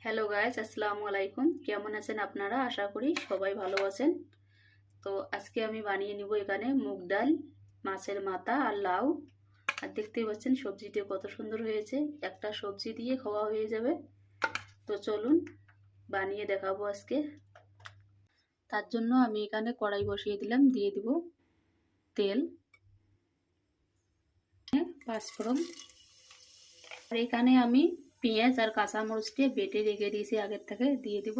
Hello guys, আসসালামু আলাইকুম। কেমন আছেন আপনারা? আশা করি সবাই ভালো আছেন। তো আজকে আমি বানিয়ে নিব এখানে মুগ ডাল, মাছের মাথা আর লাউ। আর দেখতেই পাচ্ছেন সবজিটি কত সুন্দর হয়েছে। একটা সবজি দিয়ে খাওয়া হয়ে যাবে। তো চলুন বানিয়ে দেখাবো আজকে। তার জন্য আমি এখানে কড়াই বসিয়ে দিলাম, দিয়ে দিব তেল, পাঁচফোড়ন। আর এখানে আমি পেঁয়াজ আর কাঁচামরিচটি বেটে রেখে দিয়েছি আগের থেকে, দিয়ে দিব।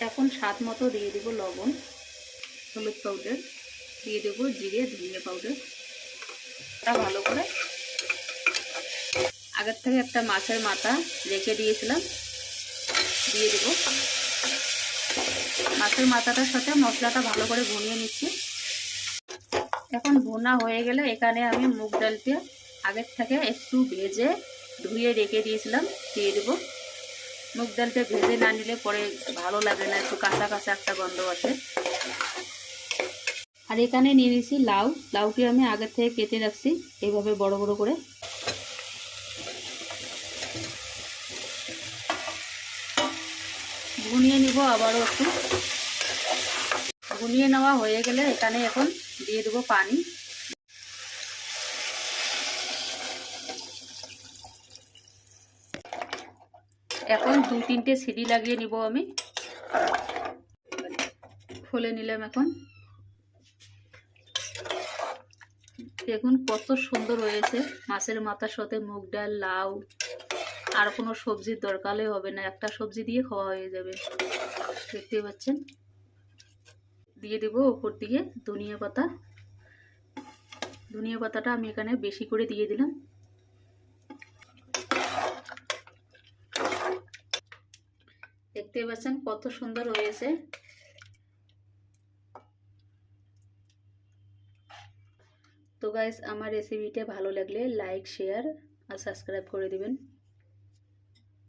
এখন স্বাদ মতো দিয়ে দিব লবণ, হলুদ পাউডার, দিয়ে দেব জিরে ধনিয়া পাউডার। এটা ভালো করে আগের থেকে একটা মাছের মাথা রেখে দিয়েছিলাম, দিয়ে দেব। মাছের মাথাটার সাথে মশলাটা ভালো করে ভুনিয়ে নিচ্ছি। এখন ভুনা হয়ে গেলে এখানে আমি মুগ ডালটা আগের থেকে একটু ভেজে ধুয়ে রেখে দিয়েছিলাম, দিয়ে দেব। মুগ ডালটা ভেজে না নিলে পরে ভালো লাগে না, একটু কাঁচা কাঁচা একটা গন্ধ আছে। আর এখানে নিয়ে নিয়েছি লাউ। লাউটি আমি আগের থেকে কেটে রাখছি এইভাবে বড় বড় করে। ভুনিয়ে নিব আবারও একটু। ভুনিয়ে নেওয়া হয়ে গেলে এখানে এখন দিয়ে দেবো পানি। এখন 2-3টে সিটি লাগিয়ে নিব আমি। খুলে নিলাম। এখন দেখুন কত সুন্দর হয়েছে। মাছের মাথার সাথে মুগ ডাল, লাউ, আর কোনো সবজির দরকারই হবে না, একটা সবজি দিয়ে খাওয়া হয়ে যাবে। দেখতে পাচ্ছেন। দিয়ে দেবো উপর দিকে ধনিয়া পাতা। ধনিয়া পাতাটা আমি এখানে বেশি করে দিয়ে দিলাম। দেখতে পাচ্ছেন কত সুন্দর হয়েছে। তো গাইস, আমার রেসিপিটা ভালো লাগলে লাইক, শেয়ার আর সাবস্ক্রাইব করে দিবেন।